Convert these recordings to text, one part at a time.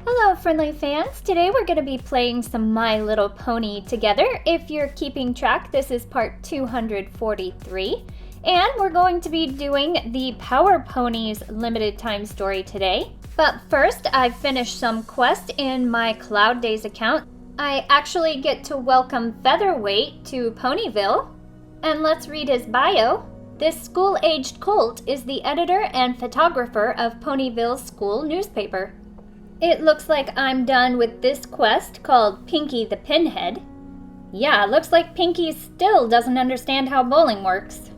Hello friendly fans, today we're going to be playing some My Little Pony together. If you're keeping track, this is part 243, and we're going to be doing the Power Ponies limited time story today. But first, I've finished some quest in my Cloud Days account. I actually get to welcome Featherweight to Ponyville, and let's read his bio. This school-aged colt is the editor and photographer of Ponyville's school newspaper. It looks like I'm done with this quest called Pinky the Pinhead. Yeah, looks like Pinky still doesn't understand how bowling works.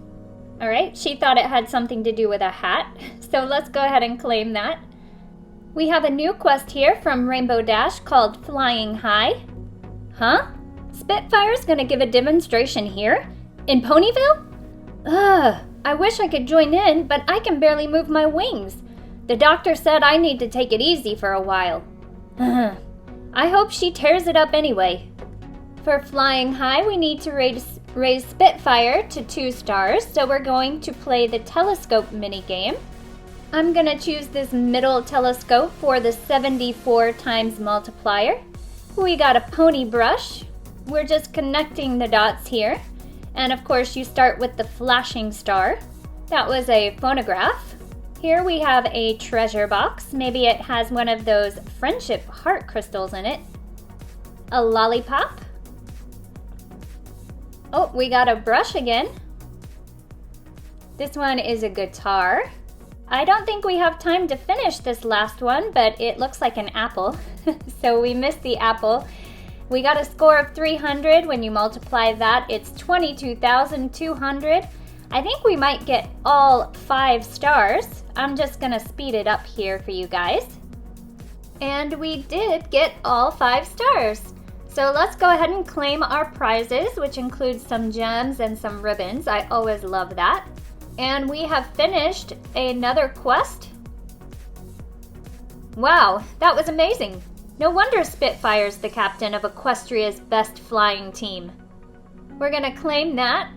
Alright, she thought it had something to do with a hat, so let's go ahead and claim that. We have a new quest here from Rainbow Dash called Flying High. Huh? Spitfire's gonna give a demonstration here? In Ponyville? Ugh, I wish I could join in, but I can barely move my wings. The doctor said I need to take it easy for a while. I hope she tears it up anyway. For Flying High, we need to raise Spitfire to 2 stars, so we're going to play the telescope minigame. I'm gonna choose this middle telescope for the 74 times multiplier. We got a pony brush. We're just connecting the dots here. And of course you start with the flashing star. That was a phonograph. Here we have a treasure box. Maybe it has one of those friendship heart crystals in it. A lollipop. Oh, we got a brush again. This one is a guitar. I don't think we have time to finish this last one, but it looks like an apple. So we missed the apple. We got a score of 300. When you multiply that, it's 22,200. I think we might get all 5 stars. I'm just gonna speed it up here for you guys. And we did get all 5 stars. So let's go ahead and claim our prizes, which includes some gems and some ribbons. I always love that. And we have finished another quest. Wow, that was amazing. No wonder Spitfire's the captain of Equestria's best flying team. We're gonna claim that.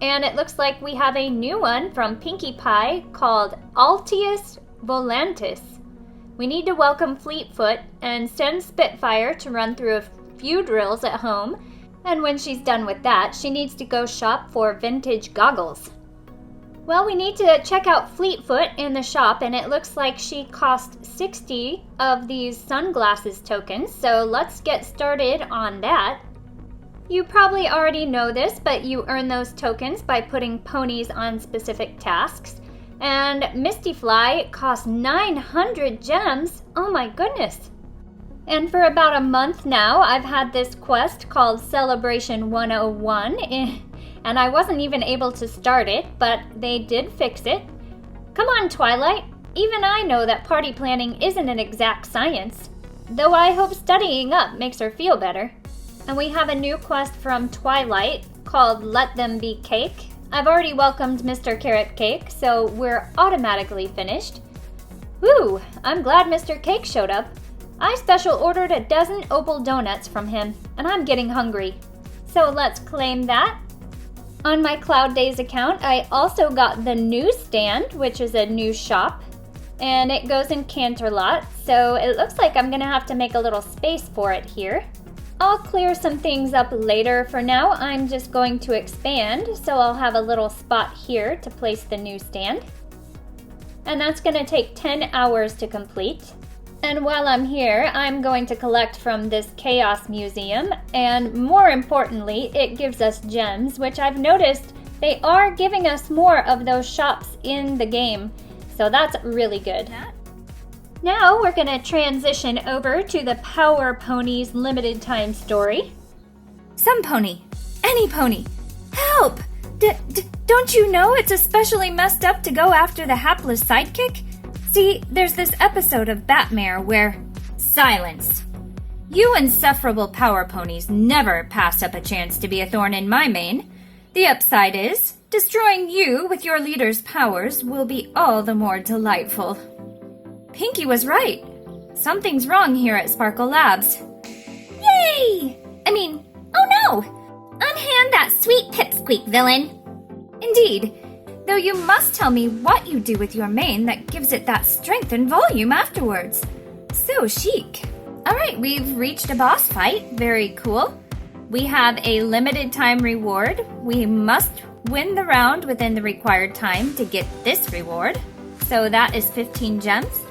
And it looks like we have a new one from Pinkie Pie called Altius Volantis. We need to welcome Fleetfoot and send Spitfire to run through a few drills at home. And when she's done with that, she needs to go shop for vintage goggles. Well, we need to check out Fleetfoot in the shop, and it looks like she cost 60 of these sunglasses tokens. So let's get started on that. You probably already know this, but you earn those tokens by putting ponies on specific tasks. And Mistyfly costs 900 gems. Oh my goodness. And for about a month now, I've had this quest called Celebration 101, and I wasn't even able to start it, but they did fix it. Come on, Twilight. Even I know that party planning isn't an exact science, though I hope studying up makes her feel better. And we have a new quest from Twilight called Let Them Be Cake. I've already welcomed Mr. Carrot Cake, so we're automatically finished. Woo! I'm glad Mr. Cake showed up. I special ordered a dozen opal donuts from him, and I'm getting hungry. So let's claim that. On my Cloud Days account, I also got the newsstand, which is a new shop. And it goes in Canterlot, so it looks like I'm gonna have to make a little space for it here. I'll clear some things up later. For now, I'm just going to expand, so I'll have a little spot here to place the newsstand. And that's going to take 10 hours to complete. And while I'm here, I'm going to collect from this Chaos Museum, and more importantly, it gives us gems, which I've noticed they are giving us more of those shops in the game, so that's really good. Now we're going to transition over to the Power Ponies limited time story. Some pony. Any pony. Help! Don't you know it's especially messed up to go after the hapless sidekick? See, there's this episode of Batmare where... Silence! You insufferable Power Ponies never pass up a chance to be a thorn in my mane. The upside is, destroying you with your leader's powers will be all the more delightful. Pinkie was right. Something's wrong here at Sparkle Labs. Yay! Oh no! Unhand that sweet pipsqueak, villain! Indeed, though you must tell me what you do with your mane that gives it that strength and volume afterwards. So chic. Alright, we've reached a boss fight. Very cool. We have a limited time reward. We must win the round within the required time to get this reward. So that is 15 gems.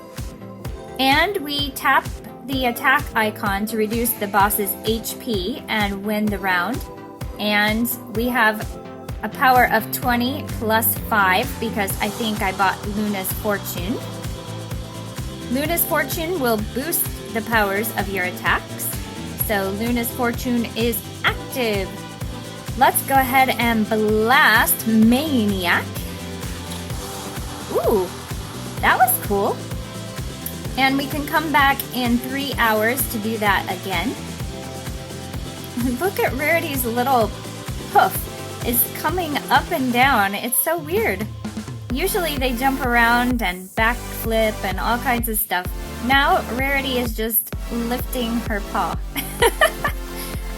And we tap the attack icon to reduce the boss's HP and win the round. And we have a power of 20 plus 5 because I think I bought Luna's Fortune. Luna's Fortune will boost the powers of your attacks. So Luna's Fortune is active. Let's go ahead and blast Mane-iac. Ooh, that was cool. And we can come back in 3 hours to do that again. Look at Rarity's little hoof is coming up and down. It's so weird. Usually they jump around and backflip and all kinds of stuff. Now Rarity is just lifting her paw.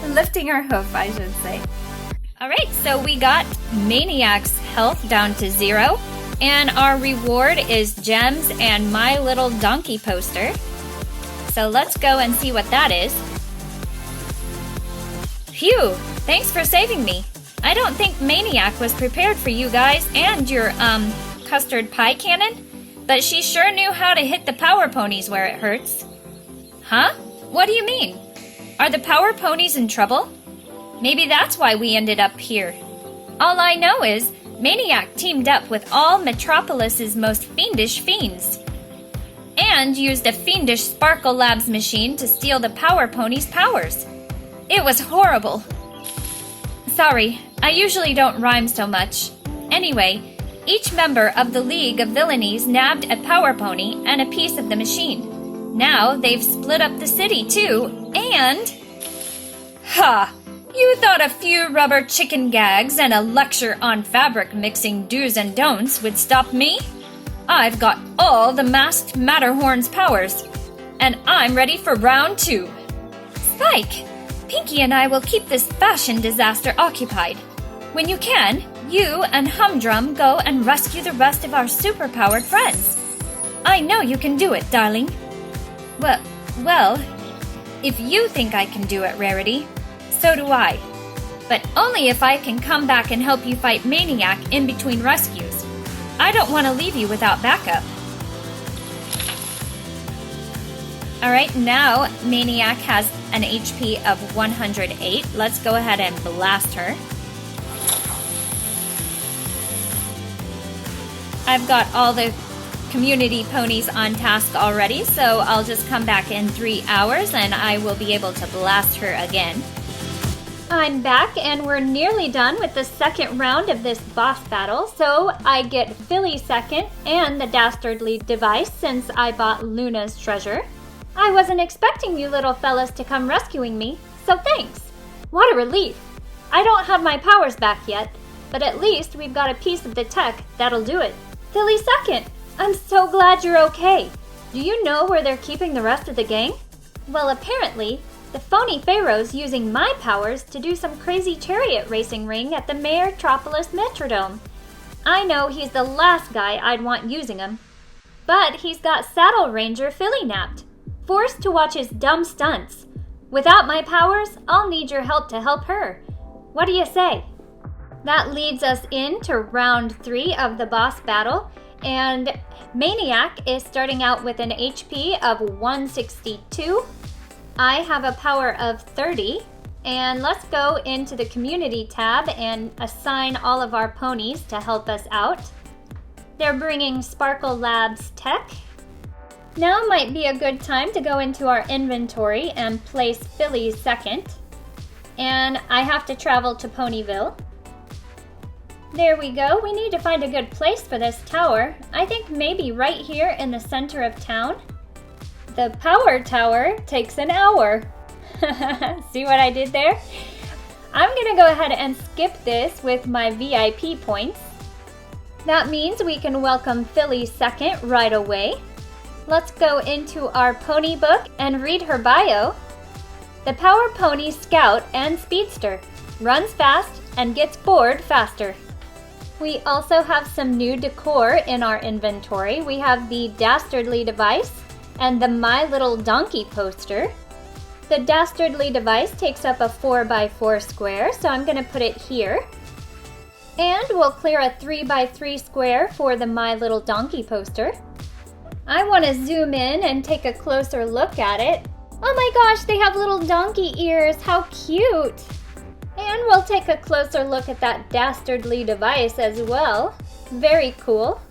Lifting her hoof, I should say. Alright, so we got Mane-iac's health down to 0. And our reward is gems and My Little Donkey poster. So let's go and see what that is. Phew! Thanks for saving me. I don't think Mane-iac was prepared for you guys and your, custard pie cannon, but she sure knew how to hit the Power Ponies where it hurts. Huh? What do you mean? Are the Power Ponies in trouble? Maybe that's why we ended up here. All I know is Mane-iac teamed up with all Metropolis's most fiendish fiends and used a fiendish Sparkle Labs machine to steal the Power Ponies' powers. It was horrible. Sorry, I usually don't rhyme so much. Anyway, each member of the League of Villainies nabbed a Power Pony and a piece of the machine. Now they've split up the city too, and... Ha! You thought a few rubber chicken gags and a lecture on fabric mixing do's and don'ts would stop me? I've got all the masked Matterhorn's powers, and I'm ready for round 2. Spike! Pinky and I will keep this fashion disaster occupied. When you can, you and Humdrum go and rescue the rest of our superpowered friends. I know you can do it, darling. Well, if you think I can do it, Rarity, so do I. But only if I can come back and help you fight Mane-iac in between rescues. I don't want to leave you without backup. Alright, now Mane-iac has an HP of 108. Let's go ahead and blast her. I've got all the community ponies on task already, so I'll just come back in 3 hours and I will be able to blast her again. I'm back and we're nearly done with the second round of this boss battle, so I get Philly second and the dastardly device since I bought Luna's treasure. I wasn't expecting you little fellas to come rescuing me, so thanks. What a relief. I don't have my powers back yet, but at least we've got a piece of the tech that'll do it. Philly second, I'm so glad you're okay. Do you know where they're keeping the rest of the gang? Well, apparently, the phony Pharaoh's using my powers to do some crazy chariot racing ring at the Metropolis Metrodome. I know he's the last guy I'd want using him. But he's got Saddle Ranger Philly napped, forced to watch his dumb stunts. Without my powers, I'll need your help to help her. What do you say? That leads us into round 3 of the boss battle, and Mane-iac is starting out with an HP of 162. I have a power of 30, and let's go into the community tab and assign all of our ponies to help us out. They're bringing Sparkle Labs tech. Now might be a good time to go into our inventory and place Philly second. And I have to travel to Ponyville. There we go. We need to find a good place for this tower. I think maybe right here in the center of town. The power tower takes an hour. See what I did there? I'm gonna go ahead and skip this with my VIP points. That means we can welcome Philly second right away. Let's go into our pony book and read her bio. The Power Pony Scout and Speedster, runs fast and gets bored faster. We also have some new decor in our inventory. We have the Dastardly device, and the My Little Donkey poster. The Dastardly device takes up a 4x4 square, so I'm going to put it here. And we'll clear a 3x3 square for the My Little Donkey poster. I want to zoom in and take a closer look at it. Oh my gosh, they have little donkey ears, how cute! And we'll take a closer look at that Dastardly device as well. Very cool.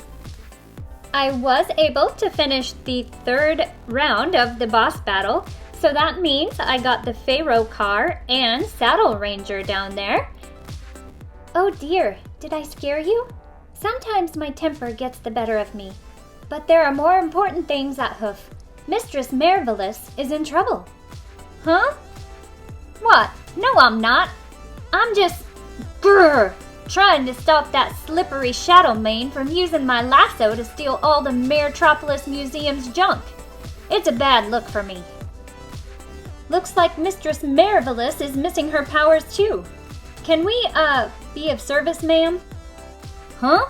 I was able to finish the 3rd round of the boss battle, so that means I got the Pharaoh car and Saddle Ranger down there. Oh dear, did I scare you? Sometimes my temper gets the better of me, but there are more important things at hoof. Mistress Marvelous is in trouble. Huh? What? No, I'm not. I'm just trying to stop that slippery Shadow Mane from using my lasso to steal all the Mare-tropolis Museum's junk. It's a bad look for me. Looks like Mistress Marvelous is missing her powers too. Can we, be of service, ma'am? Huh?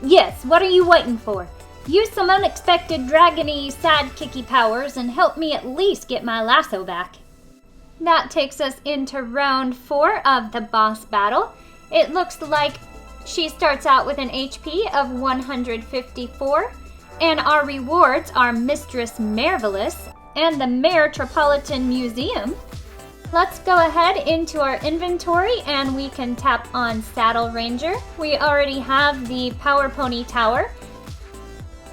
Yes, what are you waiting for? Use some unexpected dragony, sad-kicky powers and help me at least get my lasso back. That takes us into round 4 of the boss battle. It looks like she starts out with an HP of 154, and our rewards are Mistress Marvelous and the Mare-tropolis Museum. Let's go ahead into our inventory and we can tap on Saddle Ranger. We already have the Power Pony Tower,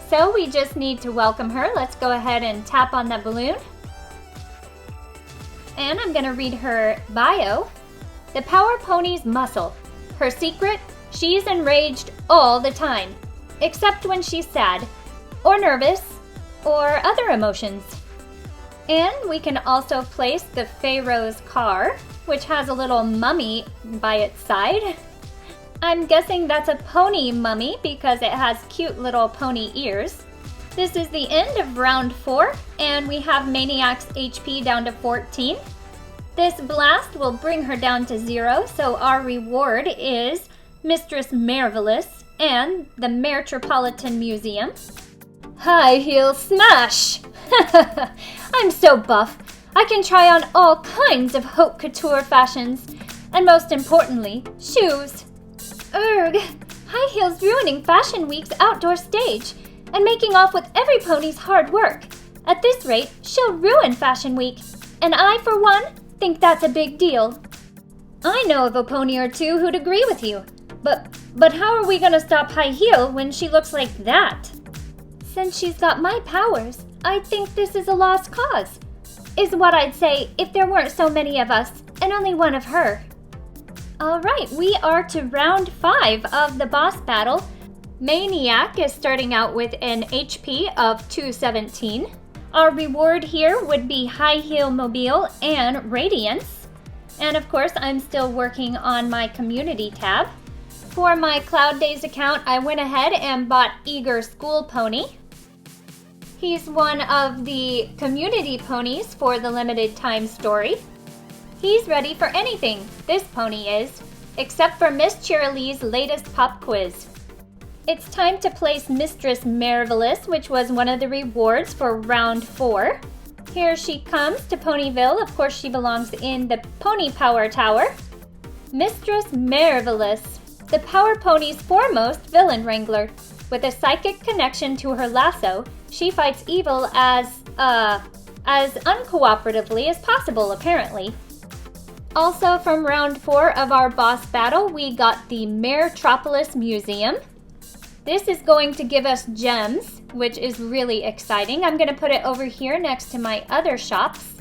so we just need to welcome her. Let's go ahead and tap on that balloon. And I'm going to read her bio. The Power Pony's muscle. Her secret, she's enraged all the time, except when she's sad, or nervous, or other emotions. And we can also place the Pharaoh's car, which has a little mummy by its side. I'm guessing that's a pony mummy because it has cute little pony ears. This is the end of round 4, and we have Mane-iac's HP down to 14. This blast will bring her down to 0, so our reward is Mistress Marvelous and the Mare-tropolis Museum. High heel smash! I'm so buff. I can try on all kinds of haute couture fashions, and most importantly, shoes. Urgh! High heels ruining Fashion Week's outdoor stage and making off with every pony's hard work. At this rate, she'll ruin Fashion Week, and I, for one, think that's a big deal. I know of a pony or two who'd agree with you, but how are we gonna stop High Heel when she looks like that? Since she's got my powers, I think this is a lost cause, is what I'd say if there weren't so many of us and only one of her. Alright, we are to round 5 of the boss battle. Mane-iac is starting out with an HP of 217. Our reward here would be High Heel Mobile and Radiance. And of course, I'm still working on my community tab. For my Cloud Days account, I went ahead and bought Eager School Pony. He's one of the community ponies for the limited time story. He's ready for anything, this pony is, except for Miss Cheerilee's latest pop quiz. It's time to place Mistress Marvelous, which was one of the rewards for round 4. Here she comes to Ponyville. Of course, she belongs in the Pony Power Tower. Mistress Marvelous, the Power Pony's foremost villain wrangler. With a psychic connection to her lasso, she fights evil as uncooperatively as possible, apparently. Also from round 4 of our boss battle, we got the Mare-tropolis Museum. This is going to give us gems, which is really exciting. I'm going to put it over here next to my other shops.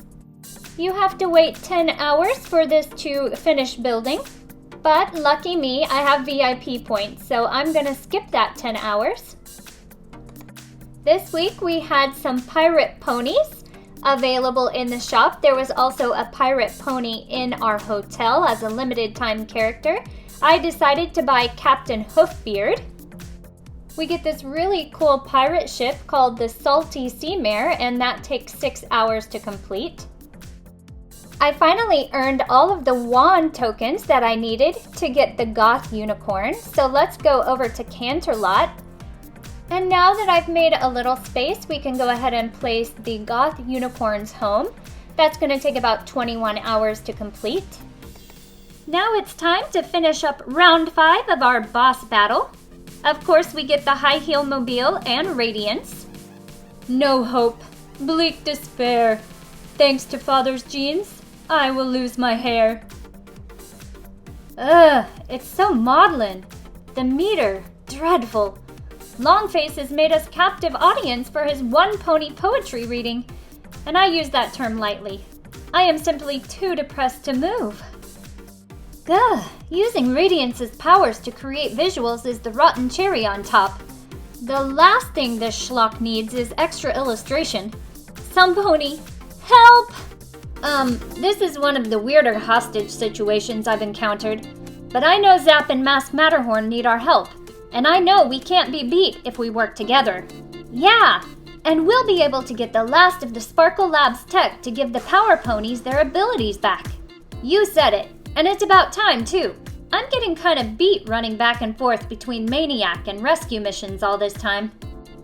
You have to wait 10 hours for this to finish building. But lucky me, I have VIP points, so I'm going to skip that 10 hours. This week we had some pirate ponies available in the shop. There was also a pirate pony in our hotel as a limited time character. I decided to buy Captain Hoofbeard. We get this really cool pirate ship called the Salty Sea Mare, and that takes 6 hours to complete. I finally earned all of the wand tokens that I needed to get the Goth Unicorn, so let's go over to Canterlot. And now that I've made a little space, we can go ahead and place the Goth Unicorn's home. That's going to take about 21 hours to complete. Now it's time to finish up round 5 of our boss battle. Of course, we get the high heel mobile and radiance. No hope, bleak despair. Thanks to father's genes, I will lose my hair. Ugh, it's so maudlin. The meter, dreadful. Longface has made us captive audience for his one-pony poetry reading, and I use that term lightly. I am simply too depressed to move. Gah, using Radiance's powers to create visuals is the rotten cherry on top. The last thing this schlock needs is extra illustration. Some pony, help! This is one of the weirder hostage situations I've encountered, but I know Zap and Masked Matterhorn need our help, and I know we can't be beat if we work together. Yeah, and we'll be able to get the last of the Sparkle Labs tech to give the Power Ponies their abilities back. You said it, and it's about time too. I'm getting kind of beat running back and forth between Mane-iac and rescue missions all this time.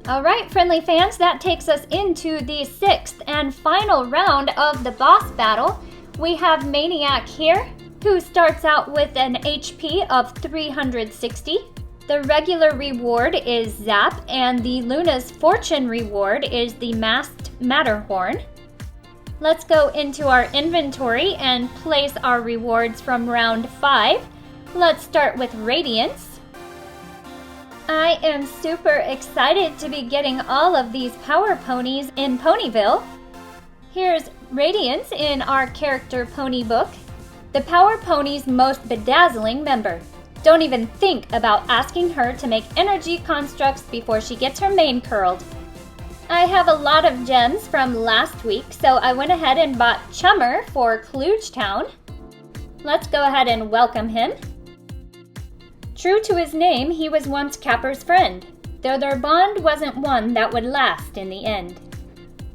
Alright, friendly fans, that takes us into the 6th and final round of the boss battle. We have Mane-iac here, who starts out with an HP of 360. The regular reward is Zap, and the Luna's Fortune reward is the Masked Matterhorn. Let's go into our inventory and place our rewards from round 5. Let's start with Radiance. I am super excited to be getting all of these Power Ponies in Ponyville. Here's Radiance in our character pony book. The Power Pony's most bedazzling member. Don't even think about asking her to make energy constructs before she gets her mane curled. I have a lot of gems from last week, so I went ahead and bought Chummer for Klugetown. Let's go ahead and welcome him. True to his name, he was once Capper's friend, though their bond wasn't one that would last in the end.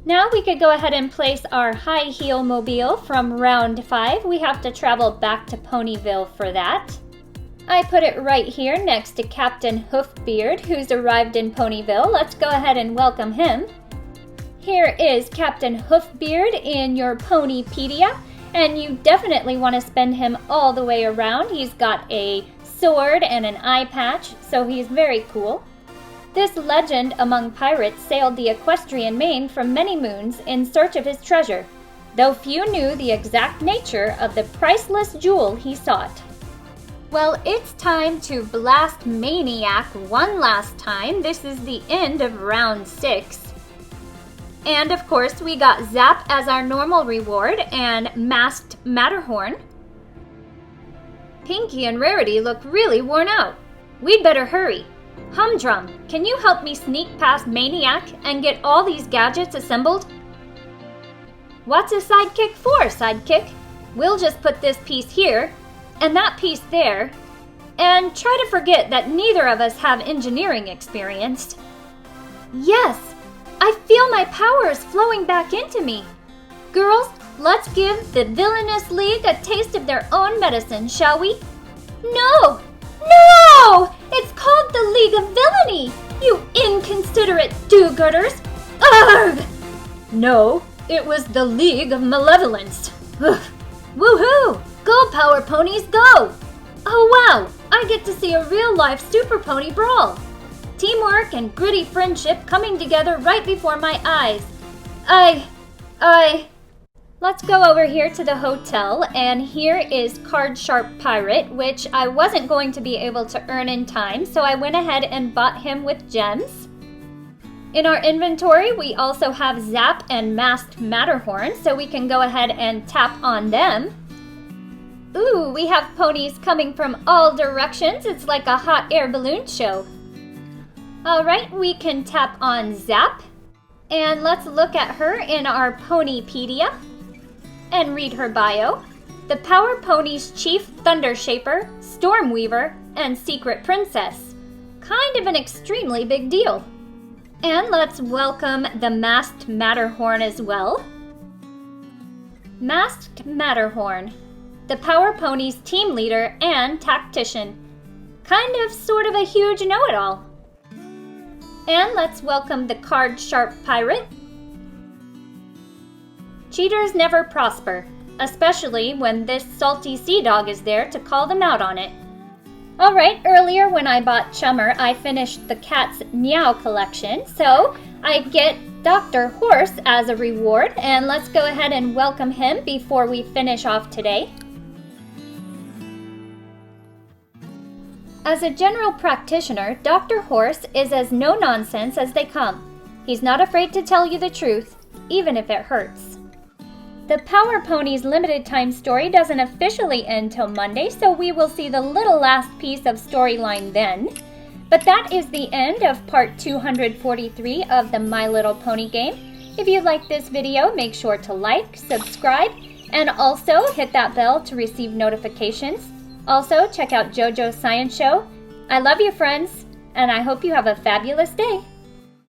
Now we could go ahead and place our high heel mobile from round 5. We have to travel back to Ponyville for that. I put it right here next to Captain Hoofbeard, who's arrived in Ponyville. Let's go ahead and welcome him. Here is Captain Hoofbeard in your Ponypedia, and you definitely want to spend him all the way around. He's got a sword and an eye patch, so he's very cool. This legend among pirates sailed the equestrian main from many moons in search of his treasure, though few knew the exact nature of the priceless jewel he sought. Well, it's time to blast Mane-iac one last time. This is the end of round 6. And of course, we got Zap as our normal reward and Masked Matterhorn. Pinky and Rarity look really worn out. We'd better hurry. Humdrum, can you help me sneak past Mane-iac and get all these gadgets assembled? What's a sidekick for, sidekick? We'll just put this piece here and that piece there, and try to forget that neither of us have engineering experience. Yes, I feel my powers flowing back into me. Girls, let's give the Villainous League a taste of their own medicine, shall we? No! No! It's called the League of Villainy, you inconsiderate do-gooders! Ugh! No, it was the League of Malevolence. Ugh. Woohoo! Go, Power Ponies, go! Oh wow, I get to see a real-life Super Pony brawl. Teamwork and gritty friendship coming together right before my eyes. Let's go over here to the hotel, and here is Card Sharp Pirate, which I wasn't going to be able to earn in time, so I went ahead and bought him with gems. In our inventory, we also have Zap and Masked Matterhorn, so we can go ahead and tap on them. Ooh, we have ponies coming from all directions. It's like a hot air balloon show. Alright, we can tap on Zap. And let's look at her in our Ponypedia and read her bio. The Power Ponies Chief Thunder Shaper, Stormweaver, and Secret Princess. Kind of an extremely big deal. And let's welcome the Masked Matterhorn as well. Masked Matterhorn, the Power Ponies team leader and tactician. Kind of sort of a huge know-it-all. And let's welcome the card-sharp pirate. Cheaters never prosper, especially when this salty sea dog is there to call them out on it. Alright, earlier when I bought Chummer, I finished the cat's meow collection, so I get Dr. Horse as a reward, and let's go ahead and welcome him before we finish off today. As a general practitioner, Dr. Horse is as no-nonsense as they come. He's not afraid to tell you the truth, even if it hurts. The Power Ponies limited time story doesn't officially end till Monday, so we will see the little last piece of storyline then. But that is the end of part 243 of the My Little Pony game. If you like this video, make sure to like, subscribe, and also hit that bell to receive notifications. Also, check out JoJo's Science Show. I love you, friends, and I hope you have a fabulous day.